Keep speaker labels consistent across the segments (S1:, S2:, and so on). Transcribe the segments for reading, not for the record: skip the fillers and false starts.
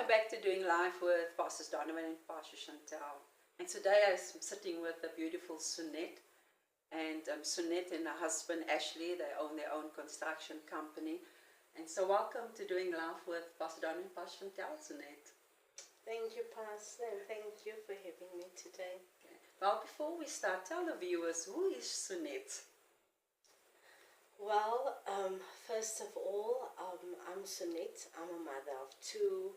S1: welcome back to Doing Life with Pastors Donovan and Pastor Chantal. And today I'm sitting with the beautiful Sunette. And Sunette and her husband Ashley, they own their own construction company. And so welcome to Doing Life with Pastor Donovan and Pastor Chantal, Sunette.
S2: Thank you, Pastor, and thank you for having me today.
S1: Okay. Well, before we start, tell the viewers, who is Sunette?
S2: Well, first of all, I'm Sunette. I'm a mother of two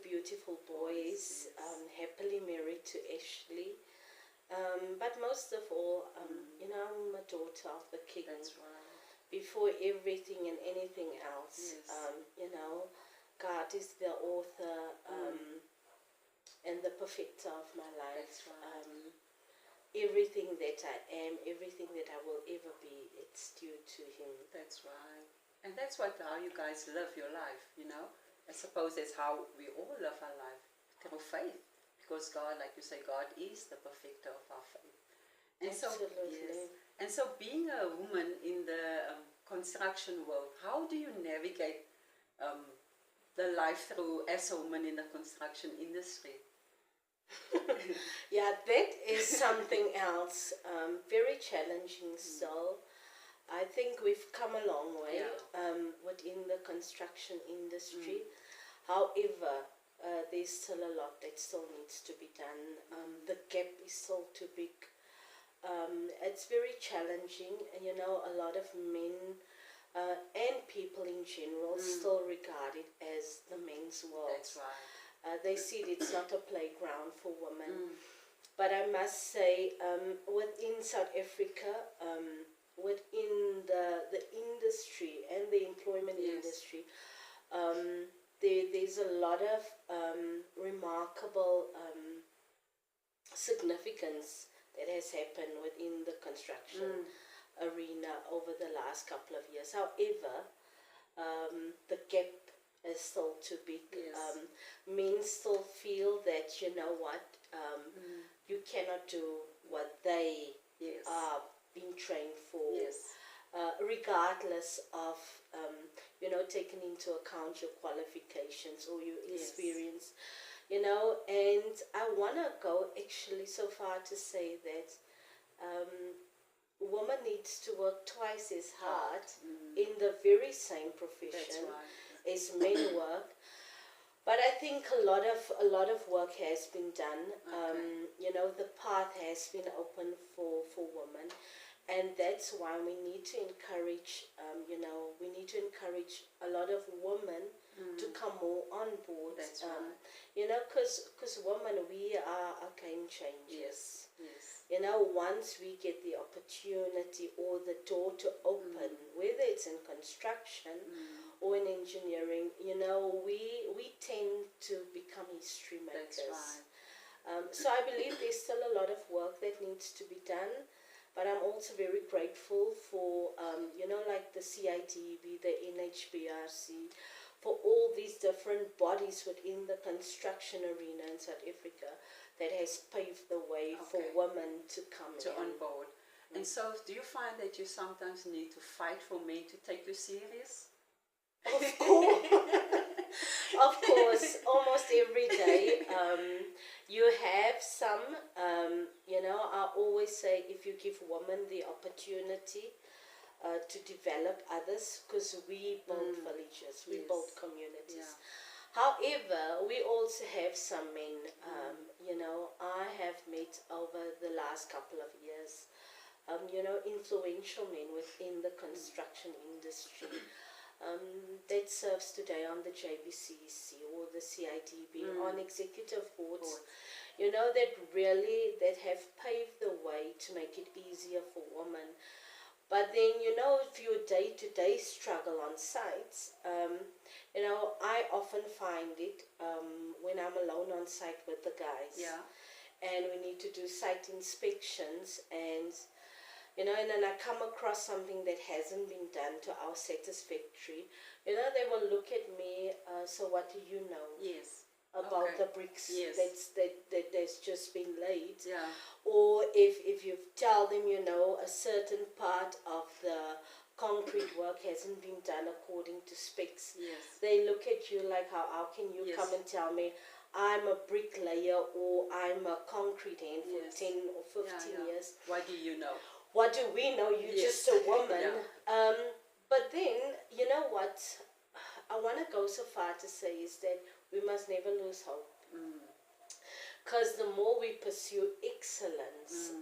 S2: beautiful boys, happily married to Ashley. But most of all, I'm a daughter of the King.
S1: That's right.
S2: Before everything and anything else,
S1: Yes.
S2: God is the author and the perfecter of my life.
S1: That's right.
S2: Everything that I am, everything that I will ever be, it's due to Him.
S1: That's right. And that's how you guys live your life, I suppose that's how we all live our life, through faith. Because God, like you say, God is the perfecter of our faith. And
S2: Absolutely.
S1: And so being a woman in the construction world, how do you navigate the life through as a woman in the construction industry?
S2: Yeah, that is something else. Very challenging still. I think we've come a long way within the construction industry. However, there's still a lot that still needs to be done. The gap is still too big. It's very challenging. A lot of men and people in general still regard it as the men's world.
S1: That's right.
S2: They see it's not a playground for women. But I must say, within South Africa, within the industry and the employment industry, there's a lot of remarkable significance that has happened within the construction arena over the last couple of years. However, the gap is still too big.
S1: Yes.
S2: Men still feel that, you cannot do what they are being trained for.
S1: Yes.
S2: Regardless of, taking into account your qualifications or your experience, and I want to go actually so far to say that woman needs to work twice as hard in the very same profession as men work. But I think a lot of work has been done. The path has been open for women. And that's why we need to encourage, a lot of women to come more on board.
S1: That's right.
S2: Because women, we are game changers.
S1: Yes.
S2: Once we get the opportunity or the door to open, whether it's in construction or in engineering, we tend to become history makers.
S1: That's right.
S2: So I believe there's still a lot of work that needs to be done. But I'm also very grateful for, like the CITB, the NHBRC, for all these different bodies within the construction arena in South Africa that has paved the way for women to come
S1: on board. And so do you find that you sometimes need to fight for men to take you serious?
S2: Of course. Of course, almost every day. You have some, I always say if you give women the opportunity to develop others, because we build villages, we build communities. However, we also have some men, I have met over the last couple of years, influential men within the construction industry. That serves today on the JBCC or the CITB, on executive boards, that have paved the way to make it easier for women. But then, if your day-to-day struggle on sites, I often find it when I'm alone on site with the guys. And we need to do site inspections and then I come across something that hasn't been done to our satisfactory, they will look at me, so what do you know? About the bricks that's just been laid. Or if you tell them, a certain part of the concrete work hasn't been done according to specs.
S1: Yes.
S2: They look at you like, how can you
S1: Yes.
S2: come and tell me I'm a bricklayer or I'm a concrete hand for
S1: Yes.
S2: 10 or 15 years?
S1: What do you know?
S2: What do we know? You're
S1: Yes.
S2: just a woman.
S1: Yeah.
S2: But then, you know what? I want to go so far to say is that we must never lose hope. Because the more we pursue excellence,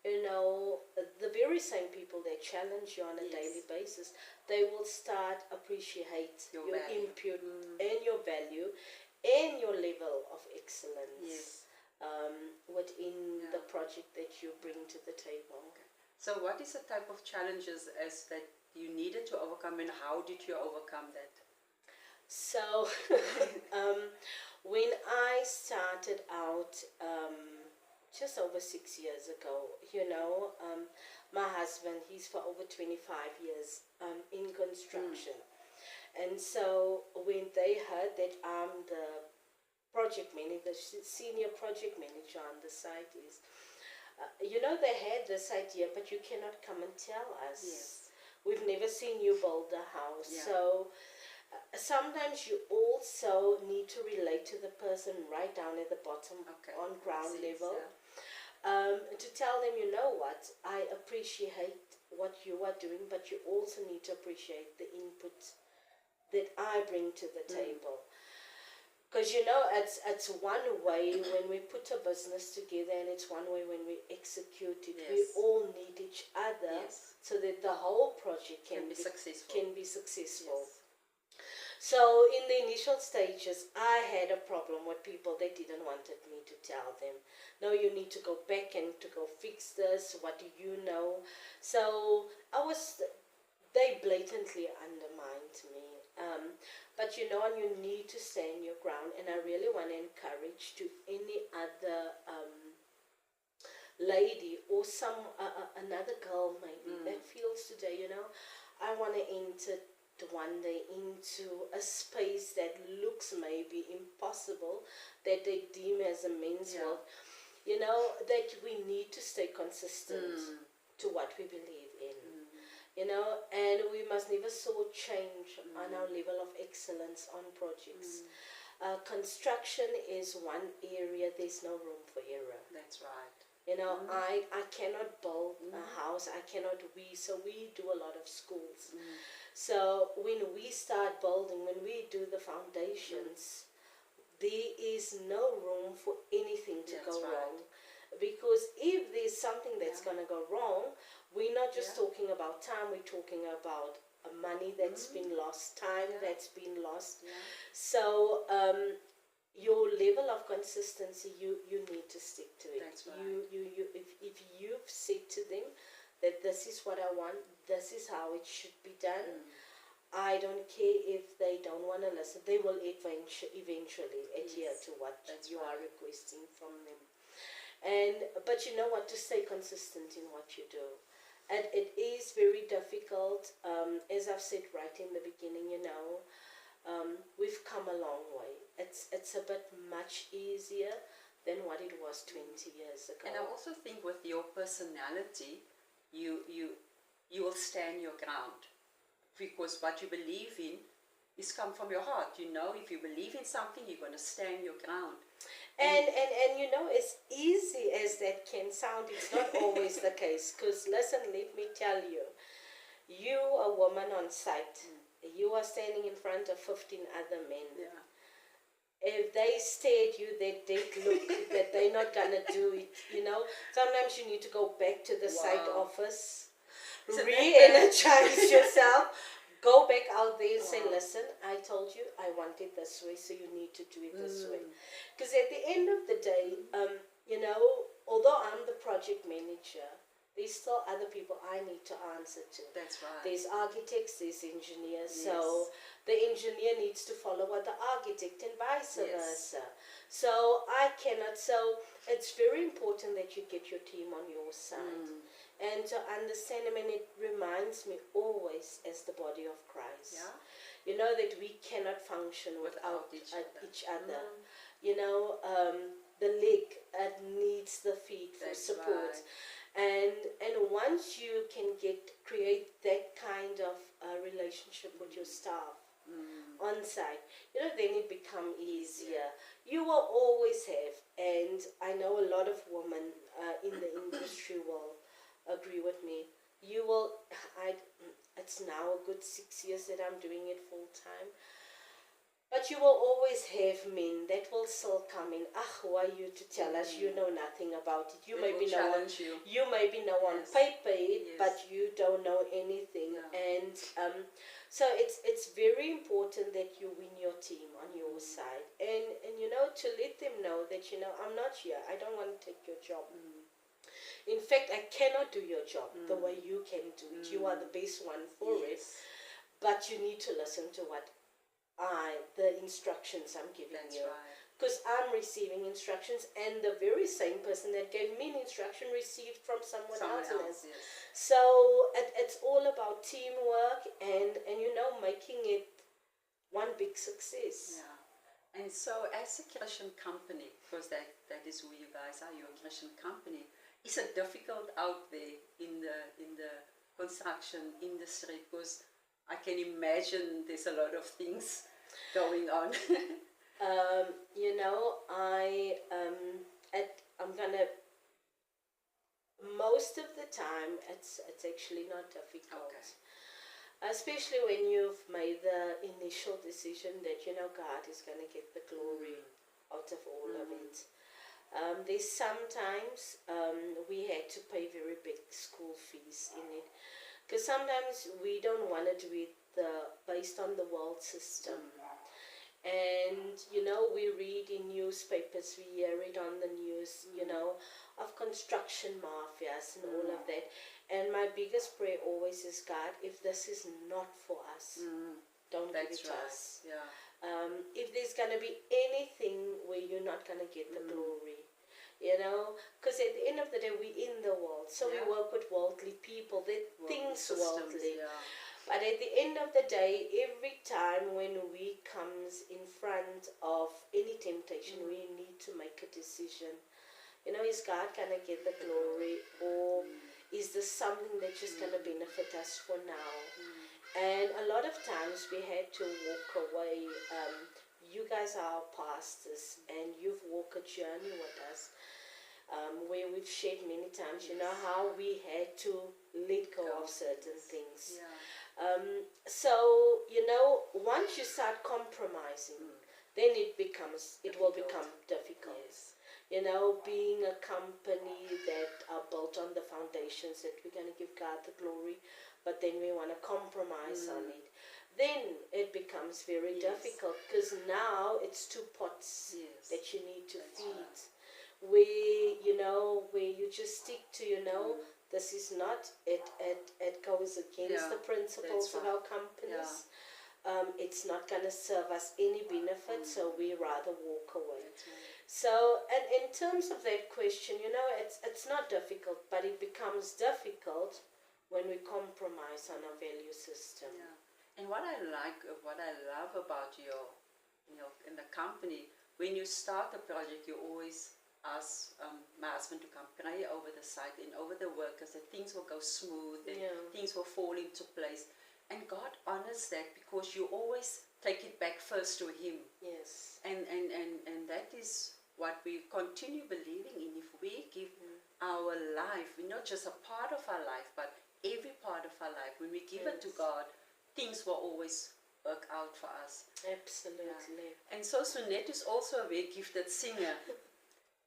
S2: you know, the very same people that challenge you on a
S1: Yes.
S2: daily basis, they will start appreciate
S1: Your
S2: your
S1: value.
S2: input and your value and your level of excellence
S1: Yes.
S2: within
S1: Yeah.
S2: the project that you bring to the table.
S1: So what is the type of challenges as that you needed to overcome, and how did you overcome that?
S2: So, when I started out just over 6 years ago, you know, my husband, he's for over 25 years in construction. And so when they heard that I'm the project manager, the senior project manager on the site is, you know, they had this idea, but you cannot come and tell us.
S1: Yes.
S2: We've never seen you build a house.
S1: Yeah.
S2: So sometimes you also need to relate to the person right down at the bottom on ground level. To tell them, you know what, I appreciate what you are doing, but you also need to appreciate the input that I bring to the table. Because, you know, it's one way when we put a business together, and it's one way when we execute it.
S1: Yes.
S2: We all need each other so that the whole project can be successful.
S1: Yes.
S2: So in the initial stages, I had a problem with people that didn't wanted me to tell them, no, you need to go back and to go fix this, what do you know? So they blatantly undermined me. But you know, and you need to stand your ground, and I really want to encourage to any other lady or another girl maybe that feels today, you know, I want to enter one day into a space that looks maybe impossible, that they deem as a men's world, you know, that we need to stay consistent to what we believe in, you know, and we must never so change on our level of excellence on projects. Construction is one area, there's no room for error.
S1: That's right.
S2: You know, I cannot build a house, I cannot so we do a lot of schools. So when we start building, when we do the foundations, there is no room for anything to go wrong. Because if there's something that's going to go wrong, we're not just talking about time, we're talking about money that's been lost, time that's been lost. So your level of consistency, you need to stick to it.
S1: That's right.
S2: If you've said to them that this is what I want, this is how it should be done, I don't care if they don't want to listen, they will eventually adhere to what you are requesting from them. But you know what, to stay consistent in what you do. And it is very difficult, as I've said right in the beginning, you know, we've come a long way. It's a bit much easier than what it was 20 years ago.
S1: And I also think with your personality, you will stand your ground, because what you believe in is come from your heart. You know, if you believe in something, you're going to stand your ground.
S2: And you know, as easy as that can sound, it's not always the case. Because listen, let me tell you, you, a woman on site, you are standing in front of 15 other men. If they stare at you, that look that they're not gonna do it, you know. Sometimes you need to go back to the site office, re-energize yourself, go back out there and say, listen, I told you I want it this way, so you need to do it this way. Because at the end of the day, you know, although I'm the project manager, there's still other people I need to answer to.
S1: That's right.
S2: There's architects, there's engineers. So the engineer needs to follow what the architect and vice versa. So I cannot. So it's very important that you get your team on your side. And to understand them, and it reminds me always as the body of Christ. You know that we cannot function without each other. You know, the leg needs the feet for
S1: That's
S2: support.
S1: right.
S2: And once you can create that kind of relationship with your staff on site, then it become easier. You will always have, and I know a lot of women in the industry will agree with me. You will, it's now a good 6 years that I'm doing it full time. But you will always have men that will still come in. Who are you to tell us? You know nothing about it. You
S1: It
S2: maybe
S1: will
S2: know on,
S1: challenge you.
S2: you maybe know on
S1: Yes.
S2: paper it,
S1: Yes.
S2: but you don't know anything.
S1: Yeah.
S2: And so it's very important that you win your team on your side, and to let them know that I'm not here. I don't want to take your job. In fact, I cannot do your job the way you can do it. You are the best one for it,
S1: Yes.
S2: but you need to listen to what the instructions I'm giving
S1: That's
S2: you.
S1: right.
S2: Because I'm receiving instructions, and the very same person that gave me an instruction received from someone else.
S1: Yes.
S2: So it's all about teamwork and making it one big success.
S1: Yeah. And so as a Christian company, because that is who you guys are, you're a Christian company, is it difficult out there in the construction industry? Because I can imagine there's a lot of things going on.
S2: I'm gonna. Most of the time, it's actually not difficult.
S1: Okay.
S2: Especially when you've made the initial decision that God is gonna get the glory out of all of it. There's sometimes we had to pay very big school fees in it, because sometimes we don't want to do it based on the world system. And we read in newspapers, we hear it on the news, of construction mafias and all of that. And my biggest prayer always is, God, if this is not for us, don't give it to us.
S1: Yeah.
S2: If there's going to be anything where you're not going to get the glory, because at the end of the day, we're in the world, so we work with worldly people, that things worldly.
S1: Yeah.
S2: But at the end of the day, every time when we comes in front of any temptation, we need to make a decision. Is God going to get the glory, or is this something that's just going to benefit us for now? And a lot of times we had to walk away. You guys are our pastors, and you've walked a journey with us, where we've shared many times, how we had to let go of certain things.
S1: Yeah.
S2: So once you start compromising, then it will become difficult.
S1: Yes.
S2: Being a company that are built on the foundations that we're going to give God the glory, but then we want to compromise on it, then it becomes very difficult, because now it's two pots that you need to feed. Where you just stick to, this is not, it goes against the principles of our companies. It's not going to serve us any benefit, so we rather walk away. So, and in terms of that question, it's not difficult, but it becomes difficult when we compromise on our value system.
S1: Yeah. And what I love about your, in the company, when you start a project, you always ask my husband to come pray over the site and over the workers, that things will go smooth and things will fall into place. And God honors that, because you always take it back first to Him.
S2: Yes.
S1: And that is what we continue believing in. If we give our life, not just a part of our life, but every part of our life, when we give it to God, things will always work out for us.
S2: Absolutely.
S1: And so Sunette is also a very gifted singer.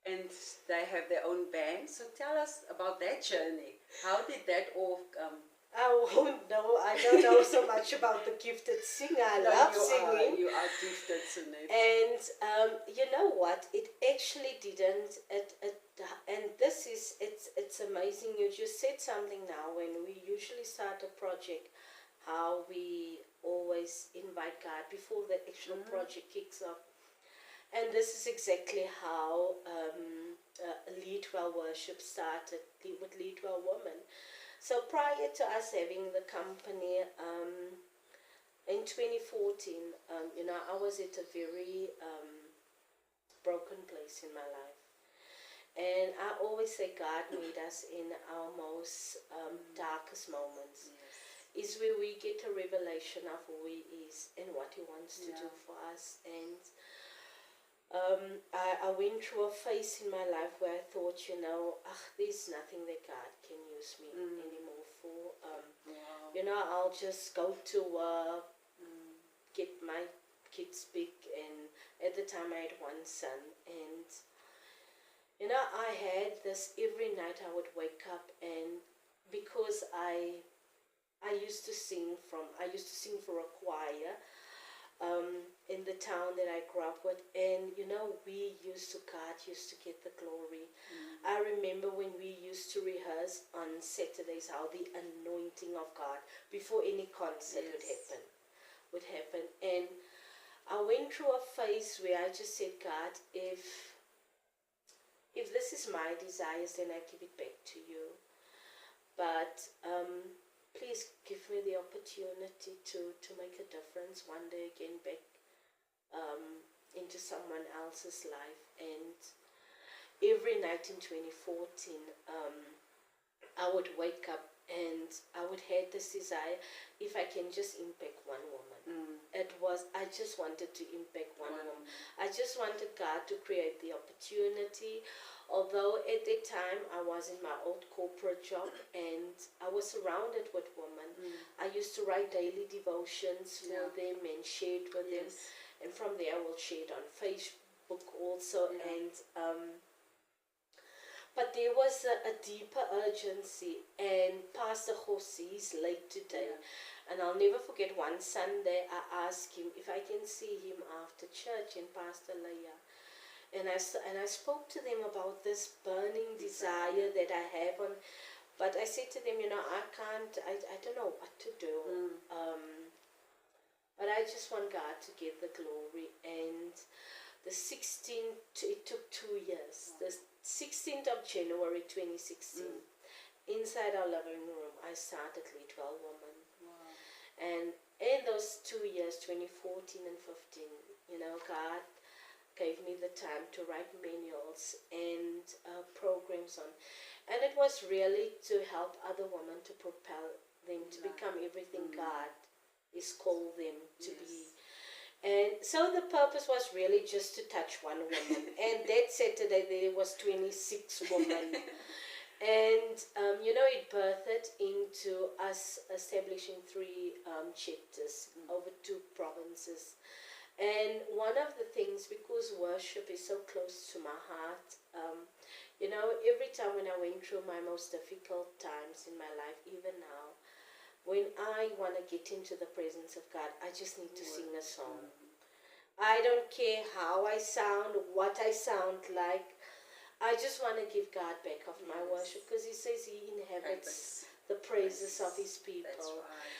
S1: And they have their own band. So tell us about that journey. How did that all come?
S2: I don't know so much about the gifted singer. I love singing.
S1: You are gifted, Sunette.
S2: And you know what? It actually didn't. And it's amazing. You just said something now. When we usually start a project, how we always invite God before the actual project kicks off. And this is exactly how Lead Well Worship started with Lead Well Women. So prior to us having the company, in 2014, I was at a very broken place in my life. And I always say God made us in our most darkest moments.
S1: Yes.
S2: Is where we get a revelation of who He is and what He wants to
S1: Yeah.
S2: do for us. And I went through a phase in my life where I thought, there's nothing that God can use me anymore for.
S1: Wow.
S2: I'll just go to work, get my kids big, and at the time I had one son, and I had this every night. I would wake up, and because I used to sing for a choir in the town that I grew up with, and God used to get the glory. I remember when we used to rehearse on Saturdays, how the anointing of God before any concert would happen. And I went through a phase where I just said, God, if this is my desires, then I give it back to you. But please give me the opportunity to make a difference one day again back into someone else's life. And every night in 2014, I would wake up and I would have this desire, if I can just impact one woman. I just wanted to impact one woman. I just wanted God to create the opportunity. Although at that time I was in my old corporate job and I was surrounded with women, I used to write daily devotions for them and share it with them. And from there I will share it on Facebook also. And but there was a deeper urgency, and Pastor Jose is late today. And I'll never forget one Sunday I asked him if I can see him after church, and Pastor Leia. And I spoke to them about this burning desire that I have but I said to them, I don't know what to do. But I just want God to get the glory. And it took 2 years. The 16th of January 2016, inside our living room, I started Lead Well Woman.
S1: Wow.
S2: And in those 2 years, 2014 and 15, God gave me the time to write manuals and programs on. And it was really to help other women, to propel them to become everything God is called them to be. And so the purpose was really just to touch one woman. And that Saturday there was 26 women. And, it birthed into us establishing 3 chapters over 2 provinces. And one of the things, because worship is so close to my heart, every time when I went through my most difficult times in my life, even now, when I want to get into the presence of God, I just need to sing a song. I don't care how I sound, what I sound like. I just want to give God back of my worship, because He says He inhabits the praises of His people.
S1: That's right.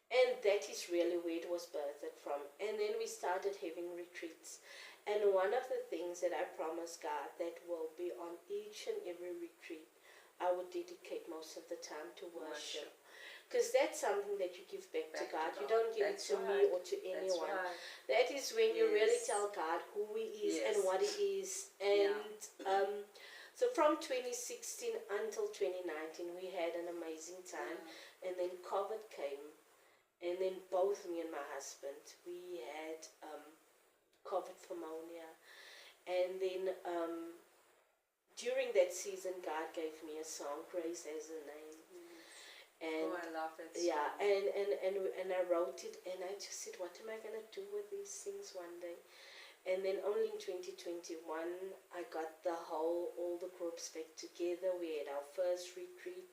S2: And that is really where it was birthed from. And then we started having retreats. And one of the things that I promised God that will be on each and every retreat, I would dedicate most of the time to worship. Because that's something that you give back to God. You don't give it to me or to anyone. That is when you really tell God who He is and what He is. And so from 2016 until 2019, we had an amazing time. And then COVID came. And then both me and my husband, we had COVID pneumonia. And then during that season, God gave me a song, Grace Has a Name. And
S1: I love that song.
S2: Yeah, and I wrote it, and I just said, what am I going to do with these things one day? And then only in 2021, I got all the groups back together. We had our first retreat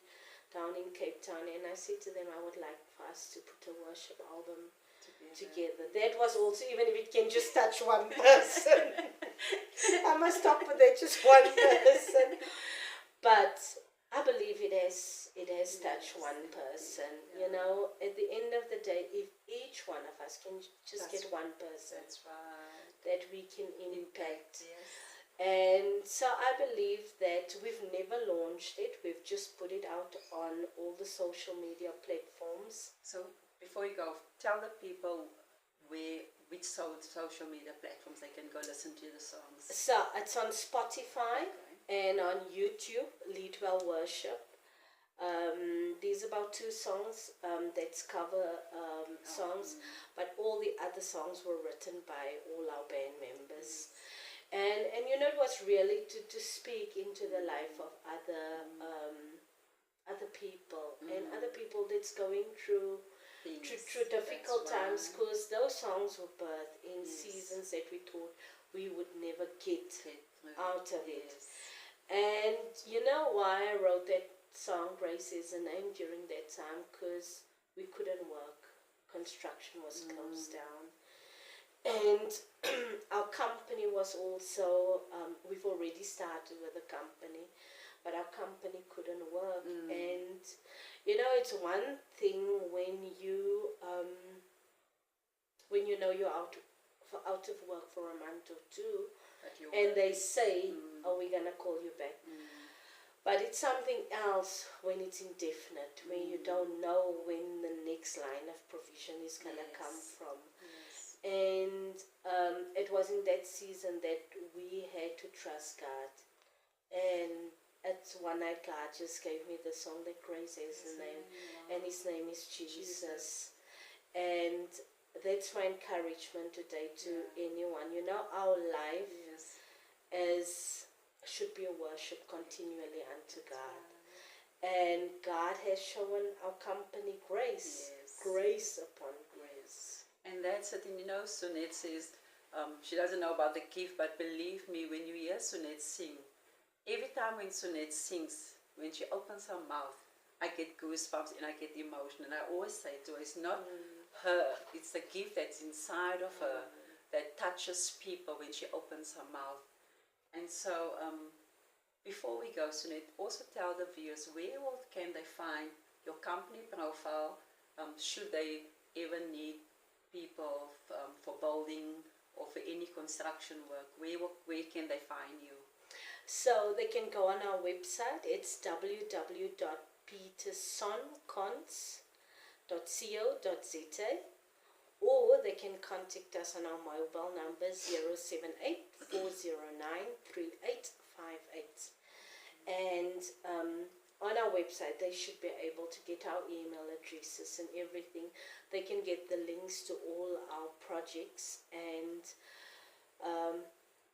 S2: down in Cape Town, and I said to them, I would like for us to put a worship album together. That was also, even if it can just touch one person. I must stop with that, just one person. But I believe it has touched one person. At the end of the day, if each one of us can just get one person,
S1: that's right,
S2: that we can impact.
S1: Yes.
S2: And so I believe that we've never launched it. We've just put it out on all the social media platforms.
S1: So before you go, tell the people which which social media platforms they can go listen to the songs?
S2: So it's on Spotify
S1: Okay.
S2: and on YouTube, Lead Well Worship. There's about 2 songs that's cover songs, but all the other songs were written by all our band members. And you know, it was really to speak into the life of other people and other people that's going through difficult times, because those songs were birthed in seasons that we thought we would never get out of it. And you know why I wrote that song, Grace is a Name, during that time? Because we couldn't work. Construction was closed down. And our company was also, we've already started with a company, but our company couldn't work. And you know, it's one thing when you know you're out of work for a month or 2, and they say, "Oh, we're gonna call you back." But it's something else when it's indefinite, when you don't know when the next line of provision is gonna come from. And it was in that season that we had to trust God. And it's one night God just gave me the song that Grace is the name, and His name is Jesus. And that's my encouragement today to anyone. You know, our life should be a worship continually unto God. And God has shown our company grace, grace upon grace.
S1: And that's it. And you know, Sunette says, she doesn't know about the gift, but believe me, when you hear Sunette sing, every time when Sunette sings, when she opens her mouth, I get goosebumps and I get emotion. And I always say to her, it's not her, it's the gift that's inside of her that touches people when she opens her mouth. And so, before we go, Sunette, also tell the viewers, where can they find your company profile, should they ever need people for building or for any construction work? Where can they find you?
S2: So they can go on our website. It's www.petersoncons.co.za, or they can contact us on our mobile number 078-409-3858. And on our website they should be able to get our email addresses and everything. They can get the links to all our projects and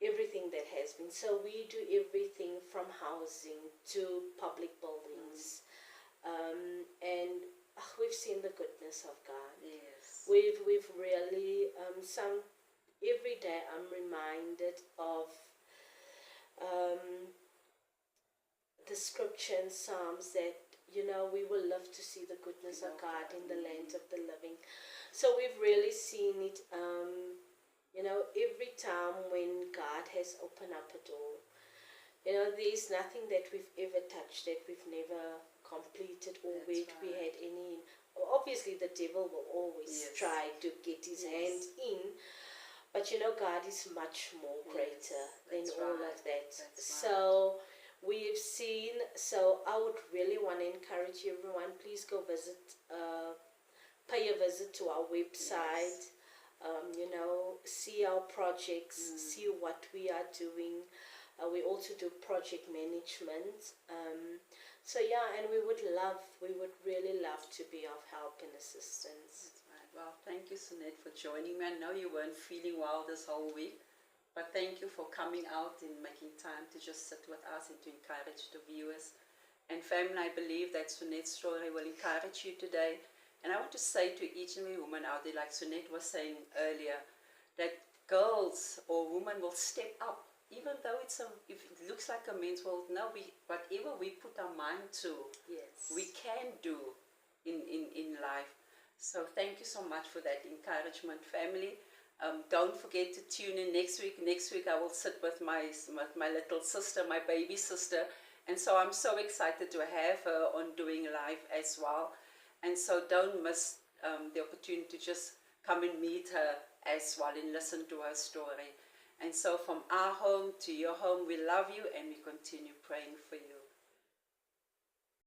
S2: everything that has been. So we do everything from housing to public buildings. And we've seen the goodness of God. We've really every day I'm reminded of the scripture in Psalms that, you know, we will live to see the goodness of God in the land of the living. So we've really seen it, you know, every time when God has opened up a door. You know, there's nothing that we've ever touched that we've never completed or where we had any. Obviously the devil will always try to get his hand in, but you know, God is much more greater than all of that. So we've seen, so I would really want to encourage everyone, please go visit, pay a visit to our website, you know, see our projects, see what we are doing. We also do project management. So yeah, and we would really love to be of help and assistance.
S1: That's right. Well, thank you, Sunette, for joining me. I know you weren't feeling well this whole week, but thank you for coming out and making time to just sit with us and to encourage the viewers. And family, I believe that Sunette's story will encourage you today. And I want to say to each and every woman out there, like Sunette was saying earlier, that girls or women will step up. Even though if it looks like a men's world, no, whatever we put our mind to, we can do in life. So thank you so much for that encouragement, family. Don't forget to tune in next week. Next week I will sit with my little sister, my baby sister. And so I'm so excited to have her on doing live as well. And so don't miss the opportunity to just come and meet her as well and listen to her story. And so from our home to your home, we love you and we continue praying for you.